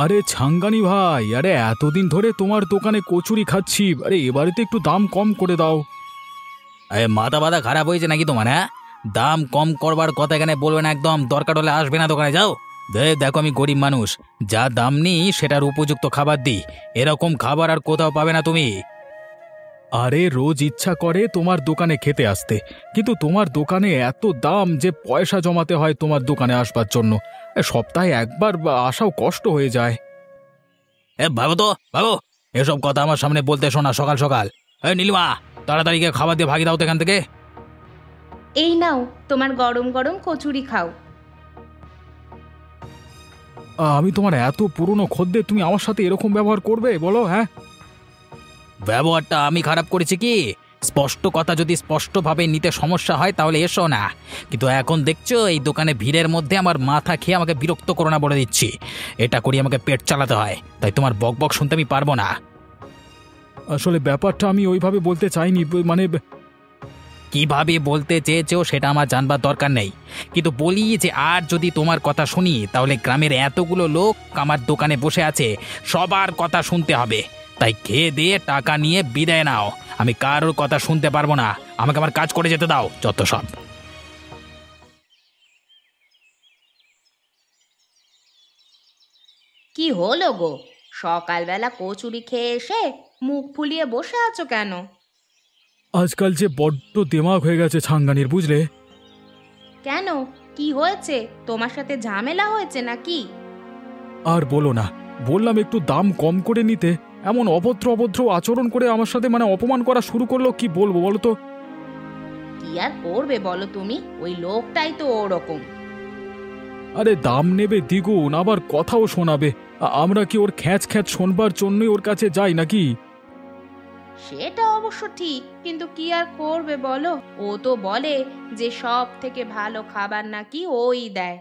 আরে ছাঙ্গানি ভাই, আরে এতদিন ধরে তোমার দোকানে কচুরি খাচ্ছি, আরে এবারে তো একটু দাম কম করে দাও। মাথা বাথা খারাপ হয়েছে নাকি তোমার? হ্যাঁ, দাম কম করবার কথা এখানে বলবে না, একদম দরকার হলে আসবে না দোকানে, যাও। দেখো আমি গরিব মানুষ, যা দাম নিই সেটার উপযুক্ত খাবার দিই, এরকম খাবার আর কোথাও পাবে না তুমি। আরে রোজ ইচ্ছা করে তোমার দোকানে খেতে আসতে, কিন্তু তোমার দোকানে এত দাম যে পয়সা জমাতে হয় তোমার দোকানে আসবার জন্য। সপ্তাহে একবার আসাও কষ্ট হয়ে যায়। ভাগো তো ভাগো, এসব কথা আমার সামনে বলতে শোনা সকাল সকাল। নীলিমা, তাড়াতাড়ি গিয়ে খাবার দিয়ে ভাগি দাও তো এখান থেকে। এই নাও, তোমার গরম গরম কচুরি খাও। আমি তোমার এত পুরনো খদ্দের, তুমি আমার সাথে এরকম ব্যবহার করবে বলো? হ্যাঁ, ব্যবহারটা আমি খারাপ করেছি কি? স্পষ্ট কথা যদি স্পষ্টভাবে নিতে সমস্যা হয় তাহলে এসো না, কিন্তু এখন দেখছো এই দোকানে ভিড়ের মধ্যে আমার মাথা খেয়ে আমাকে বিরক্ত করো না বলে দিচ্ছি। এটা করি আমাকে পেট চালাতে হয়, তাই তোমার বক বক শুনতে আমি পারবো না। আসলে ব্যাপারটা আমি ওইভাবে বলতে চাইনি, মানে কিভাবে বলতে চেয়েছো সেটা আমার জানবার দরকার নেই, কিন্তু বলি যে আর যদি তোমার কথা শুনি তাহলে গ্রামের এতগুলো লোক আমার দোকানে বসে আছে, সবার কথা শুনতে হবে। তাই খেয়ে দিয়ে টাকা নিয়ে বিদায় নাও, আমি কারোর কথা শুনতে পারবো না, আমাকে আমার কাজ করে যেতে দাও যত সব। কি হলো গো, সকালবেলা কচুরি খেয়ে এসে মুখ ফুলিয়ে বসে আছো কেন? আজকাল যে বড্ড দেমাগ হয়ে গেছে ছাঙ্গানির, বুঝলে? কেন, কি হয়েছে? তোমার সাথে ঝামেলা হয়েছে নাকি? আর বলো না, বললাম একটু দাম কম করে নিতে, এমন অভদ্র অভদ্র আচরণ করে আমার সাথে মানে অপমান করা শুরু করলো, কি বলবো বলো তো? কি আর করবে বলো তুমি, ওই লোকটাই তো ওরকম। আরে দাম নেবে দ্বিগুণ, আবার কথাও শোনাবে। আমরা কি ওর খ্যাঁচ খ্যাঁচ শোনবার জন্যই ওর কাছে যাই নাকি? সেটা অবশ্য ঠিক, কিন্তু কি আর করবে বলো, ও তো বলে যে সব থেকে ভালো খাবার নাকি ওই দেয়।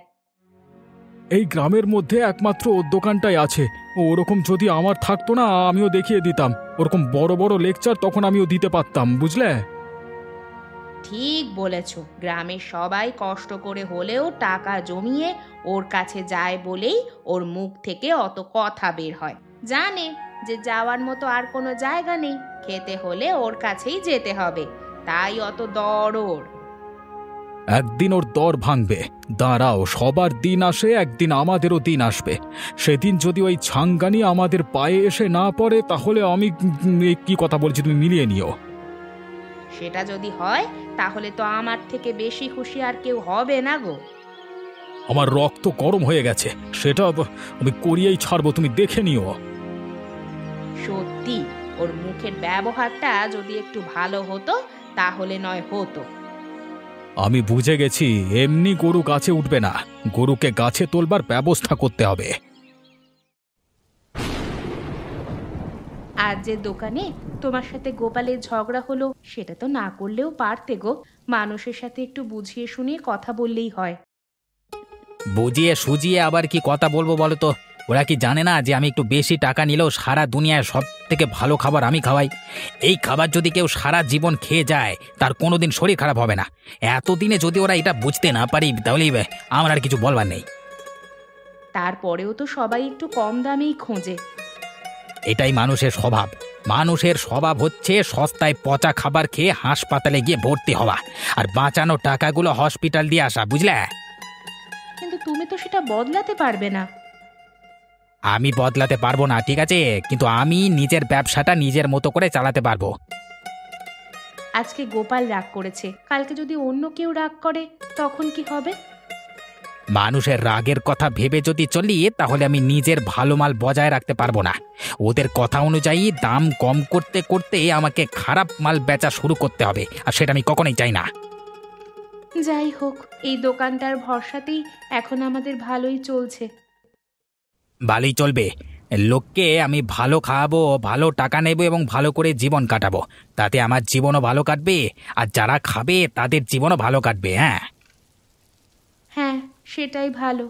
এই গ্রামের মধ্যে একমাত্র ওর দোকানটাই আছে। ওরকম যদি আমার থাকতো না, আমিও দেখিয়ে দিতাম ওরকম বড় বড় লেকচার, তখন আমিও দিতে পারতাম, বুঝলে? ঠিক বলেছ, গ্রামের সবাই কষ্ট করে হলেও টাকা জমিয়ে ওর কাছে যায় বলেই ওর মুখ থেকে অত কথা বের হয়। জানে যে যাওয়ার মতো আর কোনো জায়গা নেই, খেতে হলে ওর কাছেই যেতে হবে, তাই অত দরদ। একদিন ওর দর ভাঙবে, দাঁড়াও, সবার দিন আসে, একদিন আমাদেরও দিন আসবে। সেদিন যদি ওই ছাঙ্গানি আমাদের পায়ে এসে না পড়ে, তাহলে আমি কি কথা বলছি তুমি মিলিয়ে নিও। সেটা যদি হয় তাহলে তো আমার থেকে বেশি খুশি আর কেউ হবে না গো। আমার রক্ত গরম হয়ে গেছে, সেটা আমি করিয়েই ছাড়বো, তুমি দেখে নিও। সত্যি, ওর মুখের ব্যবহারটা যদি একটু ভালো হতো তাহলে নয় হতো। আমি বুঝে গেছি, এমনি গরু গাছে উঠবে না, গরুকে গাছে তোলবার ব্যবস্থা করতে হবে। আজ যে দোকানে তোমার সাথে গোপালের ঝগড়া হলো, সেটা তো না করলেও পারতে গো। মানুষের সাথে একটু বুঝিয়ে শুনিয়ে কথা বললেই হয়। বুঝিয়ে সুজিয়ে আবার কি কথা বলবো বলো তো? ওরা কি জানে না যে আমি একটু বেশি টাকা নিলেও সারা দুনিয়ায় সব থেকে ভালো খাবার আমি খাওয়াই? এই খাবার যদি কেউ সারা জীবন খেয়ে যায় তার কোনোদিন শরীর খারাপ হবে না। এতদিনে যদি ওরা এটা বুঝতে না পারি তাহলে আমার আর কিছু বলবার নেই। তারপরেও তো সবাই একটু কম দামেই খোঁজে। এটাই মানুষের স্বভাব। মানুষের স্বভাব হচ্ছে সস্তায় পচা খাবার খেয়ে হাসপাতালে গিয়ে ভর্তি হওয়া আর বাঁচানো টাকাগুলো হসপিটাল দিয়ে আসা, বুঝলে? কিন্তু তুমি তো সেটা বদলাতে পারবে না। আমি বদলাতে পারবো না, ঠিক আছে, কিন্তু আমি নিজের ব্যবসাটা নিজের মতো করে চালাতে পারবো। আজকে গোপাল রাগ করেছে, কালকে যদি অন্য কেউ রাগ করে তখন কি হবে? মানুষের রাগের কথা ভেবে যদি চলি তাহলে আমি নিজের ভালো মাল বজায় রাখতে পারবো না। ওদের কথা অনুযায়ী দাম কম করতে করতে আমাকে খারাপ মাল বেচা শুরু করতে হবে, আর সেটা আমি কখনোই চাই না। যাই হোক, এই দোকানটার ভরসাতেই এখন আমাদের ভালোই চলছে। ভালোই চলবে। লোককে আমি ভালো খাওয়াবো, ভালো টাকা নেব এবং ভালো করে জীবন কাটাবো, তাতে আমার জীবনও ভালো কাটবে আর যারা খাবে তাদের জীবনও ভালো কাটবে। হ্যাঁ হ্যাঁ, সেটাই ভালো।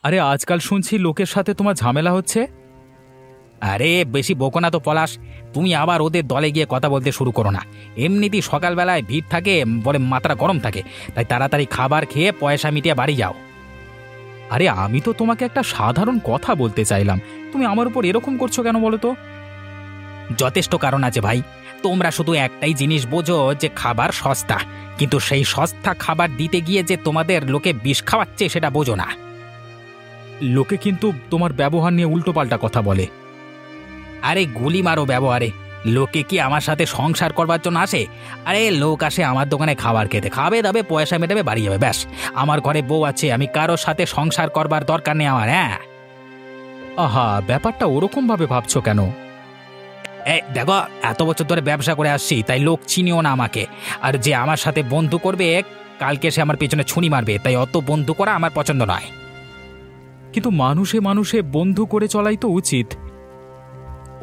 আরে আজকাল শুনছি লোকের সাথে তোমার ঝামেলা হচ্ছে। আরে বেশি বকো না তো পলাশ, তুমি আবার ওদের দলে গিয়ে কথা বলতে শুরু করো না। এমনিতেই সকালবেলায় ভিড় থাকে বলে মাথাটা গরম থাকে, তাই তাড়াতাড়ি খাবার খেয়ে পয়সা মিটিয়ে বাড়ি যাও। আরে আমি তো তোমাকে একটা সাধারণ কথা বলতে চাইলাম, তুমি আমার উপর এরকম করছো কেন বলো তো? যথেষ্ট কারণ আছে ভাই। তোমরা শুধু একটাই জিনিস বোঝো যে খাবার সস্তা, কিন্তু সেই সস্তা খাবার দিতে গিয়ে যে তোমাদের লোকে বিষ খাওয়াচ্ছে সেটা বোঝো না। লোকে কিন্তু তোমার ব্যবহার নিয়ে উল্টোপাল্টা কথা বলে। আরে গুলি মারো ব্যবহারে। লোকে কি আমার সাথে সংসার করবার জন্য আসে? আরে লোক আসে আমার দোকানে খাবার খেতে, খাবে দাবে পয়সা মেটাবে বাড়ি যাবে, ব্যাস। আমার ঘরে বউ আছে, আমি কারোর সাথে সংসার করবার দরকার নেই আমার। হ্যাঁ, আহা, ব্যাপারটা ওরকম ভাবে ভাবছো কেন? এই দেখো, এত বছর ধরে ব্যবসা করে আসছি, তাই লোক চিনিও না আমাকে। আর যে আমার সাথে বন্ধু করবে কালকে সে আমার পেছনে ছুরি মারবে, তাই অত বন্ধু করা আমার পছন্দ নয়। কিন্তু মানুষে মানুষে বন্ধু করে চলাই তো উচিত।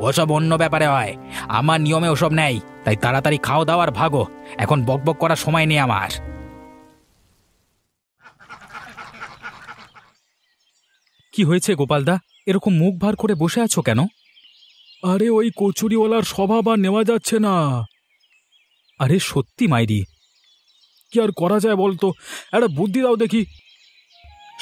ওসব অন্য ব্যাপারে হয়, আমার নিয়মে ওসব নেই। তাই তাড়াতাড়ি খাও দাও আর ভাগো, এখন বকবক করার সময় নেই আমার। কি হয়েছে গোপালদা, এরকম মুখ ভার করে বসে আছো কেন? আরে ওই কচুরিওয়ালার স্বভাব আর নেওয়া যাচ্ছে না। আরে সত্যি মাইরি, কি আর করা যায় বলতো? একটা বুদ্ধি দাও দেখি।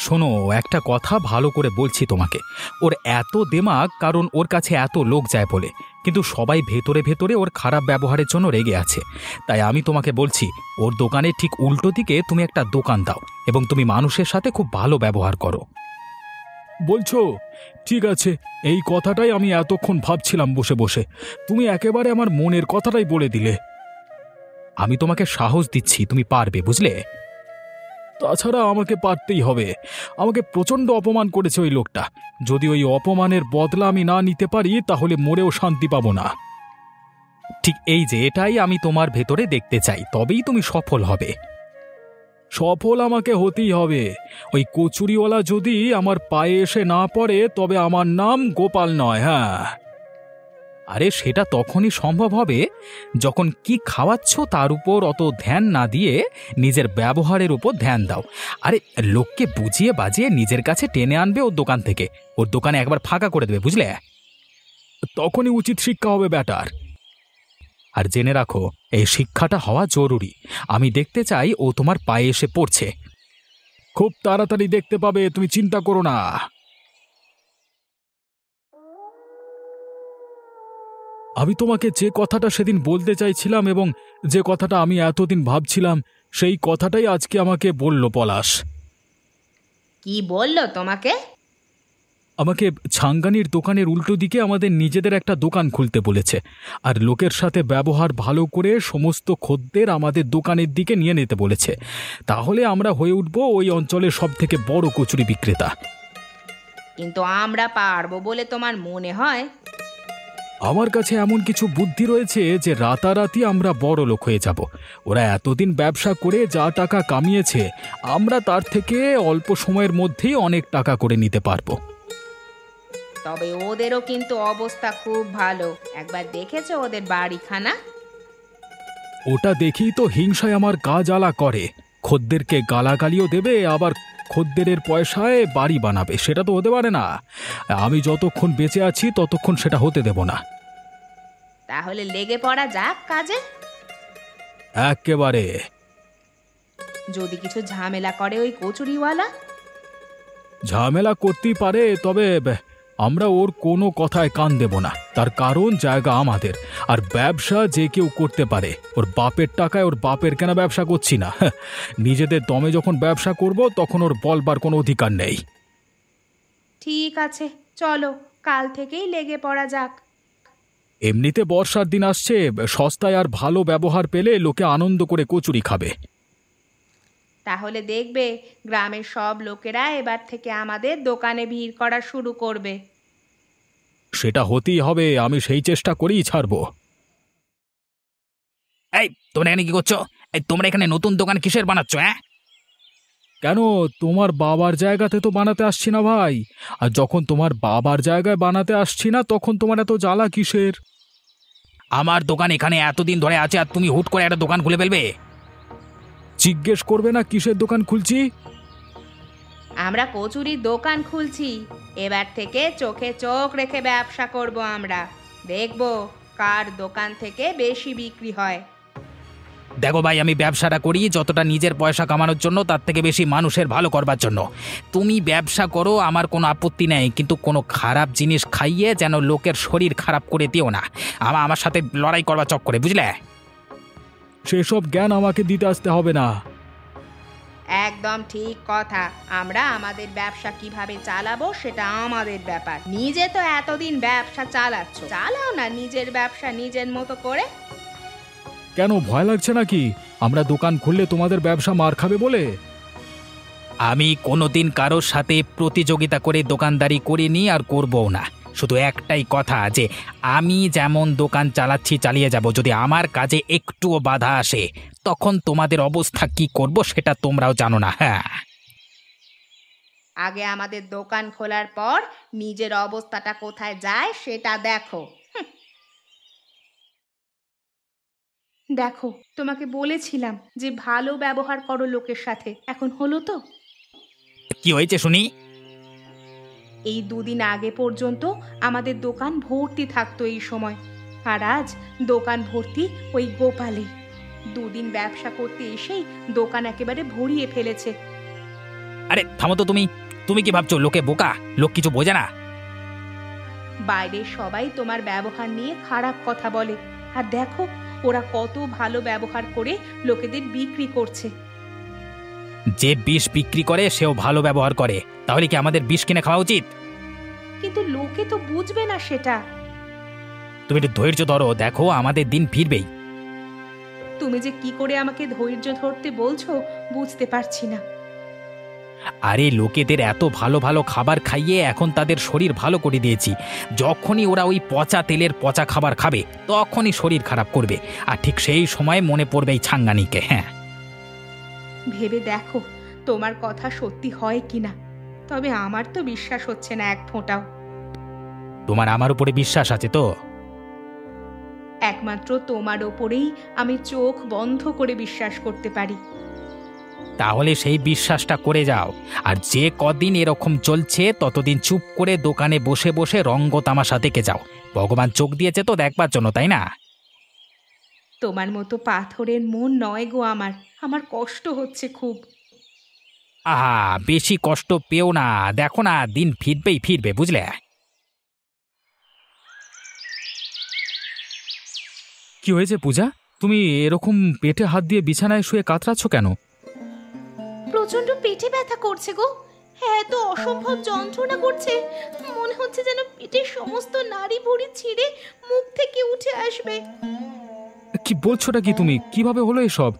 শোনো, একটা কথা ভালো করে বলছি তোমাকে, ওর এত দেমাগ কারণ ওর কাছে এত লোক যায় বলে, কিন্তু সবাই ভেতরে ভেতরে ওর খারাপ ব্যবহারের জন্য রেগে আছে। তাই আমি তোমাকে বলছি, ওর দোকানের ঠিক উল্টো দিকে তুমি একটা দোকান দাও এবং তুমি মানুষের সাথে খুব ভালো ব্যবহার করো। বলছো? ঠিক আছে, এই কথাটাই আমি এতক্ষণ ভাবছিলাম বসে বসে। তুমি একেবারে আমার মনের কথাটাই বলে দিলে। আমি তোমাকে সাহস দিচ্ছি, তুমি পারবে, বুঝলে? তাছাড়া আমাকে পারতেই হবে। আমাকে প্রচণ্ড অপমান করেছে ওই লোকটা। যদি ওই অপমানের বদলা আমি না নিতে পারি তাহলে মরেও শান্তি পাবো না। ঠিক এই যে এটাই আমি তোমার ভেতরে দেখতে চাই, তবেই তুমি সফল হবে। সফল আমাকে হতেই হবে। ওই কচুরিওয়ালা যদি আমার পায়ে এসে না পড়ে তবে আমার নাম গোপাল নয়। হ্যাঁ, আরে সেটা তখনই সম্ভব হবে যখন কি খাওয়াচ্ছ তার উপর অত ধ্যান না দিয়ে নিজের ব্যবহারের উপর ধ্যান দাও। আরে লোককে বুঝিয়ে বাজিয়ে নিজের কাছে টেনে আনবে ওর দোকান থেকে, ওর দোকানে একবার ফাঁকা করে দেবে, বুঝলে? তখনই উচিত শিক্ষা হবে ব্যাটার। আর জেনে রাখো, এই শিক্ষাটা হওয়া জরুরি। আমি দেখতে চাই ও তোমার পায়ে এসে পড়ছে। খুব তাড়াতাড়ি দেখতে পাবে, তুমি চিন্তা করো না। আমি তোমাকে যে কথাটা সেদিন বলতে চাইছিলাম এবং যে কথাটা আমি এতদিন ভাবছিলাম, সেই কথাটাই আজকে আমাকে বলল পলাশ। কি বললো তোমাকে? আমাকে ছাঙ্গানির দোকানের উল্টো দিকে আমাদের নিজেদের একটা দোকান খুলতে বলেছে, আর লোকের সাথে ব্যবহার ভালো করে সমস্ত খদ্দের আমাদের দোকানের দিকে নিয়ে নিতে বলেছে। তাহলে আমরা হয়ে উঠব ওই অঞ্চলের সবথেকে বড় কচুরি বিক্রেতা। কিন্তু আমরা পারবো বলে তোমার মনে হয়? আমার কাছে এমন কিছু বুদ্ধি রয়েছে যে রাতারাতি আমরা বড় লোক হয়ে যাব। ওরা এতদিন ব্যবসা করে যা টাকা কামিয়েছে, আমরা তার থেকে অল্প সময়ের মধ্যেই অনেক টাকা করে নিতে পারবো। তবে ওদেরও কিন্তু অবস্থা খুব ভালো। একবার দেখেছো ওদের বাড়িখানা? ওটা দেখেই তো হিংসায় আমার গা জ্বালা করে। খদ্দেরকে গালাগালিও দেবে, আবার খদ্দেরের পয়সায় বাড়ি বানাবে। সেটা তো হতে পারে না। আমি যতক্ষণ বেঁচে আছি ততক্ষণ সেটা হতে দেব না। তাহলে লেগে পড়া যাক কাজে। একেবারে। যদি কিছু ঝামেলা করে ওই কচুরিওয়ালা? ঝামেলা করতেই পারে, তবে আমরা ওর কোনো কথায় কান দেব না। তার কারণ জায়গা আমাদের, আর ব্যবসা যে কেউ করতে পারে। ওর বাপের টাকায় ওর বাপের কেনা ব্যবসা করছি না। নিজেদের দমে যখন ব্যবসা করব তখন ওর বলবার কোনো অধিকার নেই। ঠিক আছে, চলো কাল থেকেই লেগে পড়া যাক। এমনিতে বর্ষার দিন আসছে, সস্তায় আর ভালো ব্যবহার পেলে লোকে আনন্দ করে কচুরি খাবে। তাহলে দেখবে গ্রামের সব লোকেরা এবার থেকে আমাদের দোকানে ভিড় করা শুরু করবে। সেটা হতেই হবে, আমি সেই চেষ্টা করেই ছাড়বো। এই তোমরা এখানে কি করছো? এই তোমরা এখানে নতুন দোকান কিসের বানাচ্ছ? হ্যাঁ, কেন, তোমার বাবার জায়গাতে তো বানাতে আসছি না ভাই। আর যখন তোমার বাবার জায়গায় বানাতে আসছি না তখন তোমার এত জ্বালা কিসের? আমার দোকান এখানে এতদিন ধরে আছে আর তুমি হুট করে একটা দোকান খুলে ফেলবে? জিজ্ঞেস করবে না কিসের দোকান খুলছি? আমরা কচুরির দোকান খুলছি। এবার থেকে চোখে চোখ রেখে ব্যবসা করব আমরা। দেখব কার দোকান থেকে বেশি বিক্রি হয়। দেখো ভাই, আমি ব্যবসাটা করি যতটা নিজের পয়সা কামানোর জন্য, তার থেকে বেশি মানুষের ভালো করবার জন্য। তুমি ব্যবসা করো, আমার কোনো আপত্তি নেই, কিন্তু কোনো খারাপ জিনিস খাইয়ে যেন লোকের শরীর খারাপ করে দিও না। আমার সাথে লড়াই করবার চক্করে, বুঝলে? সেসব জ্ঞান আমাকে দিতে আসতে হবে না। একদম ঠিক কথা। আমরা আমাদের ব্যবসা কিভাবে চালাবো সেটা আমাদের ব্যাপার। নিজে তো এতদিন ব্যবসা চালাচ্ছ, চালাও না নিজের ব্যবসা নিজের মতো করে। কেন, ভয় লাগছে নাকি আমরা দোকান খুললে তোমাদের ব্যবসা মার খাবে বলে? আমি কোনোদিন কারোর সাথে প্রতিযোগিতা করে দোকানদারি করিনি আর করবও না। শুধু একটাই কথা, যে আমি যেমন দোকান চালাচ্ছি চালিয়ে যাব। যদি আমার কাজে একটুও বাধা আসে, তখন তোমাদের অবস্থা কি করব সেটা তোমরাও জানো না। হ্যাঁ, আগে আমাদের দোকান খোলার পর নিজের অবস্থাটা কোথায় যায় সেটা দেখো। দেখো, তোমাকে বলেছিলাম যে ভালো ব্যবহার করো লোকের সাথে, এখন হলো তো? কি হয়েছে শুনি? এই দুদিন আগে পর্যন্ত আমাদের দোকান ভর্তি থাকতো এই সময়, আর আজ দোকান ভর্তি ওই গোপালে। দুদিন ব্যবসা করতে এসেই দোকান একেবারে ভরিয়ে ফেলেছে। আরে থামো তো, তুমি কি ভাবছো লোকে বোকা? লোক কিছু বোঝে না। বাইরের সবাই তোমার ব্যবহার নিয়ে খারাপ কথা বলে, আর দেখো ওরা কত ভালো ব্যবহার করে লোকেদের বিক্রি করছে। যে বিষ বিক্রি করে সেও ভালো ব্যবহার করে, তাহলে কি আমাদের বিষ কিনে খাওয়া উচিত? কিন্তু লোকে তো বুঝবে না সেটা। তুমি একটু ধৈর্য ধরো, দেখো আমাদের দিন ফিরবেই। তুমি যে কি করে আমাকে ধৈর্য ধরতে বলছো বুঝতে পারছি না। আরে লোকেদের এত ভালো ভালো খাবার খাইয়ে এখন তাদের শরীর ভালো করে দিয়েছি। যখনই ওরা ওই পচা তেলের পচা খাবার খাবে, তখনই শরীর খারাপ করবে। আর ঠিক সেই সময় মনে পড়বে এই ছাঙ্গানিকে। হ্যাঁ, ভেবে দেখো তোমার কথা সত্যি হয় কিনা। তবে আমার তো বিশ্বাস হচ্ছে না এক ফোঁটাও। তোমার আমার উপরে বিশ্বাস আছে তো? একমাত্র তোমার ওপরেই আমি চোখ বন্ধ করে বিশ্বাস করতে পারি। তাহলে সেই বিশ্বাসটা করে যাও। আর যে কদিন এরকম চলছে ততদিন চুপ করে দোকানে বসে বসে রঙ্গ তামাশা দেখে যাও। ভগবান চোখ দিয়েছে তো দেখবার জন্য, তাই না? তোমার মতো পাথরের মন নয় গো আমার। আমার কষ্ট হচ্ছে খুব। আহা, বেশি কষ্ট পেও না, দেখো না দিন ফিরবেই ফিরবে, বুঝলে? কি হয়েছে পূজা, তুমি এরকম পেটে হাত দিয়ে বিছানায় শুয়ে কাতরাচ্ছ কেন? প্রচন্ড পেটে ব্যথা করছে গো। হ্যাঁ, তো অসম্ভব যন্ত্রণা করছে। মনে হচ্ছে যেন পেটের সমস্ত নাড়ি ভুঁড়ি ছিঁড়ে মুখ থেকে উঠে আসবে। কি বলছোটা কি তুমি? কিভাবে হলো এসব?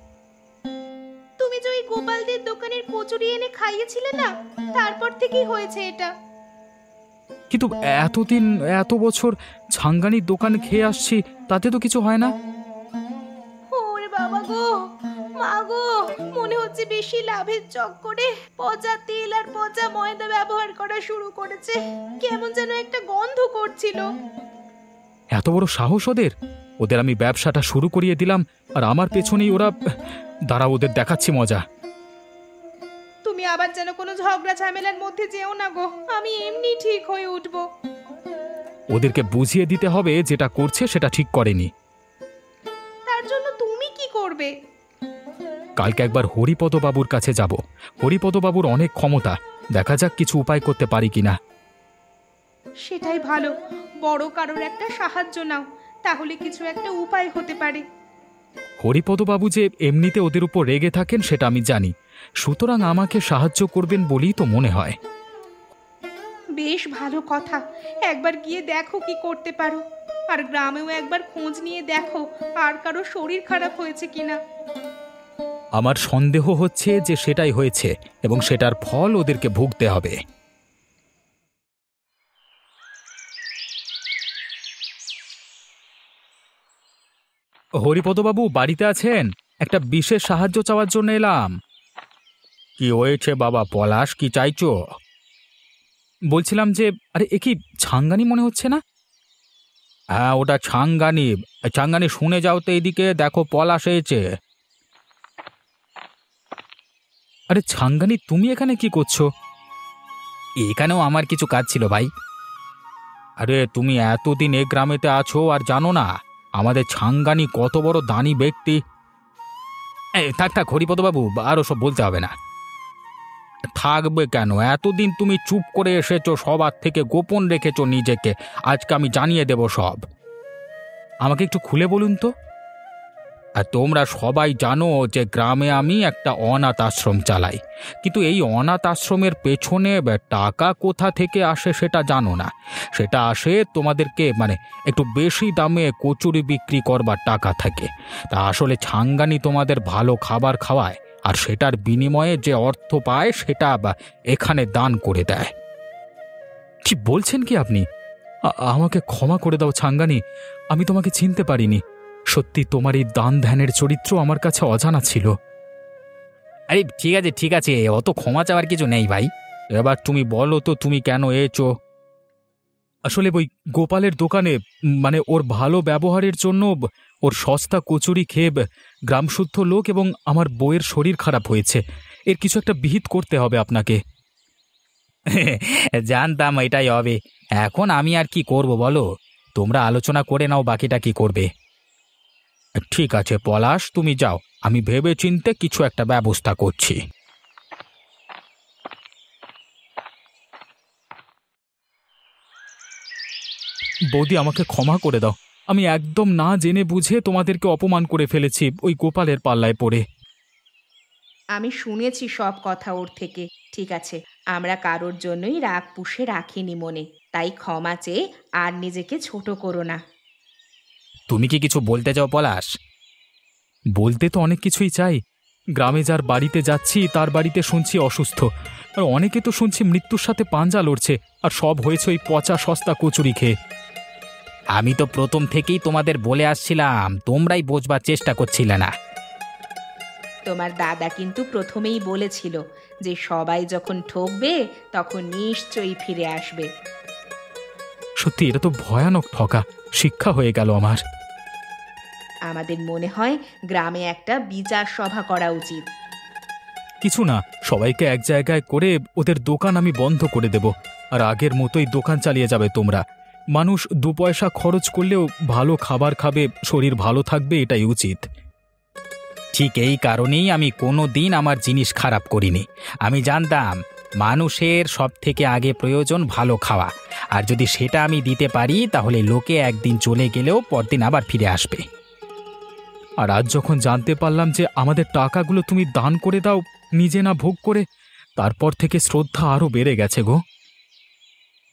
তুমি যে ওই গোপালদের দোকানের কচুরি এনে খাইয়েছিলে না, তারপর থেকেই হয়েছে এটা। কিন্তু এতদিন এত বছর ছাঙ্গানির দোকান খেয়ে আসছি, তাতে তো কিছু হয় না। ওরে বাবা গো, মা গো, মনে হচ্ছে বেশি লাভের চক্করে পচা তেল আর পচা ময়দা ব্যবহার করা শুরু করেছে। কেমন যেন একটা গন্ধ করছিল। এত বড় সাহস ওদের! ওদের আমি ব্যবসাটা শুরু করিয়ে দিলাম, আর আমার পেছনেই ওরা। দাঁড়া, ওদের দেখাচ্ছি মজা। তুমি আবার যেন কোনো ঝগড়া ঝামেলার মধ্যে যেও না গো, আমি এমনি ঠিক হয়ে উঠবো। ওদেরকে বুঝিয়ে দিতে হবে যেটা করছে সেটা ঠিক করেনি। তার জন্য তুমি কি করবে? কালকে একবার হরিপদ বাবুর কাছে যাব। হরিপদ বাবুর অনেক ক্ষমতা, দেখা যাক কিছু উপায় করতে পারি কিনা। সেটাই ভালো, বড় কারোর একটা সাহায্য নাও, তাহলে কিছু একটা উপায় হতে পারে। হরিপদ বাবু যে এমনিতে ওদের উপর রেগে থাকেন সেটা আমি জানি, সুতরাং আমাকে সাহায্য করবেন বলেই তো মনে হয়। বেশ ভালো কথা, একবার গিয়ে দেখো কি করতে পারো। আর গ্রামেও একবার খোঁজ নিয়ে দেখো আর কারো শরীর খারাপ হয়েছে কিনা। আমার সন্দেহ হচ্ছে যে সেটাই হয়েছে, এবং সেটার ফল ওদেরকে ভুগতে হবে। হরিপদবাবু বাড়িতে আছেন? একটা বিশেষ সাহায্য চাওয়ার জন্য এলাম। কি হয়েছে বাবা পলাশ, কি চাইছো? বলছিলাম যে, আরে এ কি ছাঙ্গানি মনে হচ্ছে না? হ্যাঁ, ওটা ছাঙ্গানি। ছাঙ্গানি, শুনে যাও তো এইদিকে, দেখো পলাশ এসেছে। আরে ছাঙ্গানি, তুমি এখানে কি করছো? এখানেও আমার কিছু কাজ ছিল ভাই। আরে তুমি এতদিন এ গ্রামেতে আছো আর জানো না? আমাদের ছাঙ্গানি কত বড় দানি ব্যক্তি। এই থাক থাক হরিপদবাবু, আর ওসব বলতে হবে না। থাকবে কেন? এতদিন তুমি চুপ করে এসেছো, সবার থেকে গোপন রেখেছো নিজেকে। আজকে আমি জানিয়ে দেব সব। আমাকে একটু খুলে বলুন তো। আর তোমরা সবাই জানো যে গ্রামে আমি একটা অনাথ আশ্রম চালাই, কিন্তু এই অনাথ আশ্রমের পেছনে টাকা কোথা থেকে আসে সেটা জানো না। সেটা আসে তোমাদেরকে একটু বেশি দামে কচুরি বিক্রি করবার টাকা থাকে। তা আসলে ছাঙ্গানি তোমাদের ভালো খাবার খাওয়ায়, আর সেটার বিনিময়ে যে অর্থ পায় সেটা এখানে দান করে দেয়। কি বলছেন কি আপনি? আমাকে ক্ষমা করে দাও ছাঙ্গানি, আমি তোমাকে চিনতে পারিনি। সত্যি তোমার এই দান ধ্যানের চরিত্র আমার কাছে অজানা ছিল। আরে ঠিক আছে ঠিক আছে, অত ক্ষমা চাওয়ার কিছু নেই ভাই। এবার তুমি বলো তো তুমি কেন এসো? আসলে ওই গোপালের দোকানে ওর ভালো ব্যবহারের জন্য ওর সস্তা কচুরি খেয়ে গ্রামশুদ্ধ লোক এবং আমার বউয়ের শরীর খারাপ হয়েছে। এর কিছু একটা বিহিত করতে হবে আপনাকে। জানতাম এটাই হবে। এখন আমি আর কি করব বলো? তোমরা আলোচনা করে নাও বাকিটা কি করবে। ঠিক আছে পলাশ, তুমি যাও, আমি ভেবে চিন্তে কিছু একটা ব্যবস্থা করছি। বৌদি, আমাকে ক্ষমা করে দাও। আমি একদম না জেনে বুঝে তোমাদেরকে অপমান করে ফেলেছি ওই গোপালের পাল্লায় পড়ে। আমি শুনেছি সব কথা ওর থেকে। ঠিক আছে, আমরা কারোর জন্যই রাগ পুষে রাখিনি মনে, তাই ক্ষমা চেয়ে আর নিজেকে ছোট করো না। তুমি কি কিছু বলতে চাও পলাশ? বলতে তো অনেক কিছুই চাই। গ্রামে যার বাড়িতে যাচ্ছি তার বাড়িতে শুনছি অসুস্থ, আর অনেকে তো শুনছি মৃত্যুর সাথে পাঞ্জা লড়ছে, আর সব হয়েছে ওই পচা সস্তা কচুরি খেয়ে। আমি তো প্রথম থেকেই তোমাদের বলে আসছিলাম, তোমরাই বোঝবার চেষ্টা করছিলে না। তোমার দাদা কিন্তু প্রথমেই বলেছিল যে সবাই যখন ঠকবে তখন নিশ্চয়ই ফিরে আসবে। সত্যি এটা তো ভয়ানক ঠকা, শিক্ষা হয়ে গেল আমার। আমাদের মনে হয় গ্রামে একটা বিচার সভা করা উচিত। কিছু না, সবাইকে এক জায়গায় করে ওদের দোকান আমি বন্ধ করে দেব, আর আগের মতোই দোকান চালিয়ে যাবে তোমরা। মানুষ 2 পয়সা খরচ করলেও ভালো খাবার খাবে, শরীর ভালো থাকবে, এটাই উচিত। ঠিক এই কারণেই আমি কোনো দিন আমার জিনিস খারাপ করিনি। আমি জানতাম মানুষের সব থেকে আগে প্রয়োজন ভালো খাওয়া, আর যদি সেটা আমি দিতে পারি তাহলে লোকে একদিন চলে গেলেও পরদিন আবার ফিরে আসবে। আর আজ যখন জানতে পারলাম যে আমাদের টাকাগুলো তুমি দান করে দাও নিজে না ভোগ করে, তারপর থেকে শ্রদ্ধা আরও বেড়ে গেছে গো।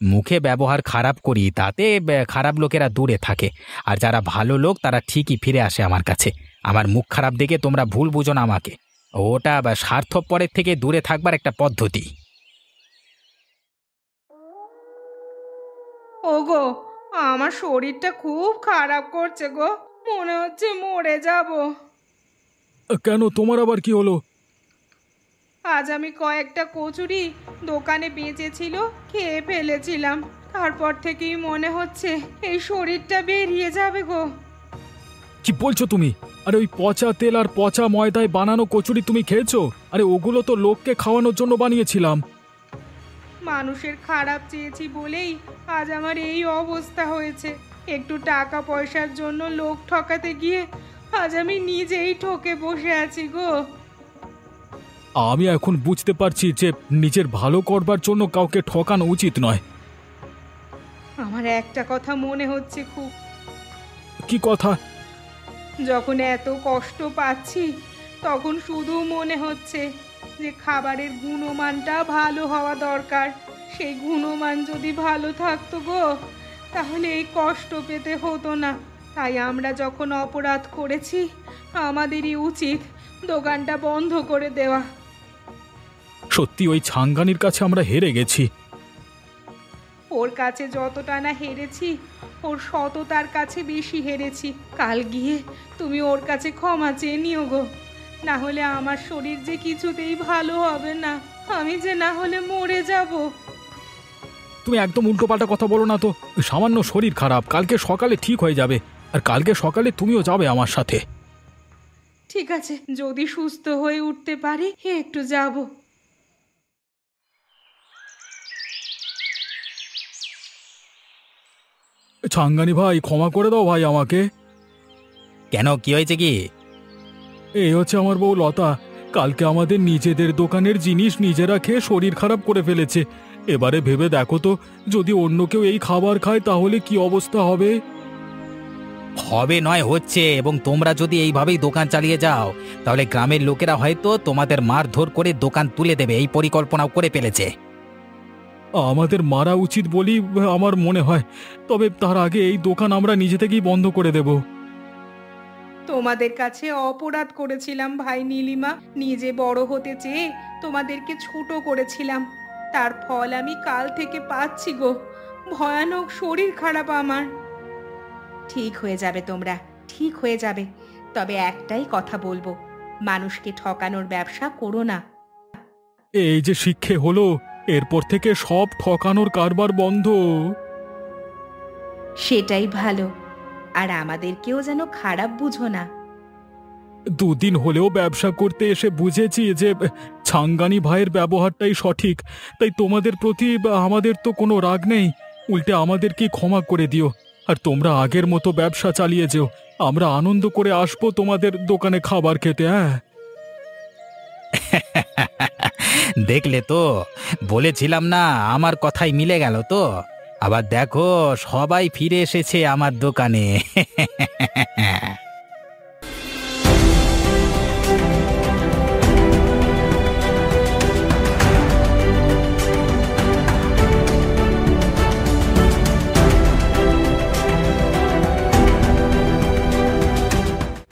মুখে ব্যবহার খারাপ করি তাতে খারাপ লোকেরা দূরে থাকে, আর যারা ভালো লোক তারা ঠিকই ফিরে আসে আমার কাছে। আমার মুখ খারাপ দেখে তোমরা ভুল বুঝো না আমাকে। ওটা স্বার্থপরের থেকে দূরে থাকবার একটা পদ্ধতি। ওগো, আমার শরীরটা খুব খারাপ করছে গো, মনে হচ্ছে মরে যাব। কেন, তোমার আবার কি হলো? আজ আমি কয়েকটা কচুরি দোকানে বেঁচেছিল খেয়ে ফেলেছিলাম, তারপর থেকেই মনে হচ্ছে এই শরীরটা বেরিয়ে যাবে গো। কি বলছো তুমি? আরে ওই পচা তেল আর পচা ময়দায় বানানো কচুরি তুমি খেয়েছো? আরে ওগুলো তো লোককে খাওয়ানোর জন্য বানিয়েছিলাম। মানুষের খারাপ চেয়েছি বলেই আজ আমার এই অবস্থা হয়েছে। একটু টাকা পয়সার জন্য লোক ঠকাতে গিয়ে আজ আমি নিজেই ঠকে বসে আছি গো। আমি এখন বুঝতে পারছি যে নিজের ভালো করবার জন্য কাউকে ঠকানো উচিত নয়। আমার একটা কথা মনে হচ্ছে খুব। কি কথা? যখন এত কষ্ট পাচ্ছি তখন শুধু মনে হচ্ছে যে খাবারের গুণমানটা ভালো হওয়া দরকার। সেই গুণমান যদি ভালো থাকতো গো, তাহলে এই কষ্ট পেতে হতো না। তাই আমরা যখন অপরাধ করেছি আমাদেরই উচিত দোকানটা বন্ধ করে দেওয়া। সত্যি ওই ছাঙ্গানির কাছে আমরা হেরে গেছি। ওর কাছে যতটা না হেরেছি, ওর সততার কাছে বেশি হেরেছি। কাল গিয়ে তুমি ওর কাছে ক্ষমা চেয়ে নিও গো, না হলে আমার শরীর যে কিছুতেই ভালো হবে না। আমি যে না হলে মরে যাব। তুমি একদম উল্টোপাল্টা কথা বলো না তো। সামান্য শরীর খারাপ, কালকে সকালে ঠিক হয়ে যাবে, আর কালকে সকালে তুমিও যাবে আমার সাথে। ঠিক আছে, যদি সুস্থ হয়ে উঠতে পারি একটু যাব। ছাঙ্গানি ভাই, ক্ষমা করে দাও ভাই আমাকে। কেন, কি হয়েছে কি? এই হচ্ছে আমার বউ লতা, কালকে আমাদের নিজেদের দোকানের জিনিস নিজেরা খেয়ে শরীর খারাপ করে ফেলেছে। এবারে ভেবে দেখো তো, যদি অন্য কেউ এই খাবার খায় তাহলে কি অবস্থা হবে। হবে নয় হচ্ছে, এবং তোমরা যদি এইভাবেই দোকান চালিয়ে যাও তাহলে গ্রামের লোকেরা হয়তো তোমাদের মারধর করে দোকান তুলে দেবে, এই পরিকল্পনাও করে ফেলেছে। আমাদের মারা উচিত বলি আমার মনে হয়, তবে তার আগে এই দোকান আমরা নিজে থেকেই বন্ধ করে দেব। তোমাদের কাছে অপরাধ করেছিলাম ভাই নীলিমা, নিজে বড় হতে চেয়ে তোমাদেরকে ছোট করেছিলাম, তার ফল আমি কাল থেকে পাচ্ছি গো। ভয়ানক শরীর খারাপ আমার। ঠিক হয়ে যাবে তোমরা, ঠিক হয়ে যাবে। তবে একটাই কথা বলবো, মানুষকে ঠকানোর ব্যবসা করো না। এই যে শিক্ষে হলো, এরপর থেকে সব ঠকানোর কারবার বন্ধ। সেটাই ভালো। আর আমাদেরকেও যেন খারাপ বুঝো না। দুদিন হলেও ব্যবসা করতে এসে বুঝেছি যে ছাঙ্গানি ভাইয়ের ব্যবহারটাই সঠিক। তাই তোমাদের প্রতি আমাদের তো কোনো রাগ নেই, উল্টে আমাদেরকে ক্ষমা করে দিও। আর তোমরা আগের মতো ব্যবসা চালিয়ে যেও, আমরা আনন্দ করে আসবো তোমাদের দোকানে খাবার খেতে। হ্যাঁ, দেখলে তো, বলেছিলাম না আমার কথাই মিলে গেল তো। আবার দেখো, সবাই ফিরে এসেছে আমার দোকানে।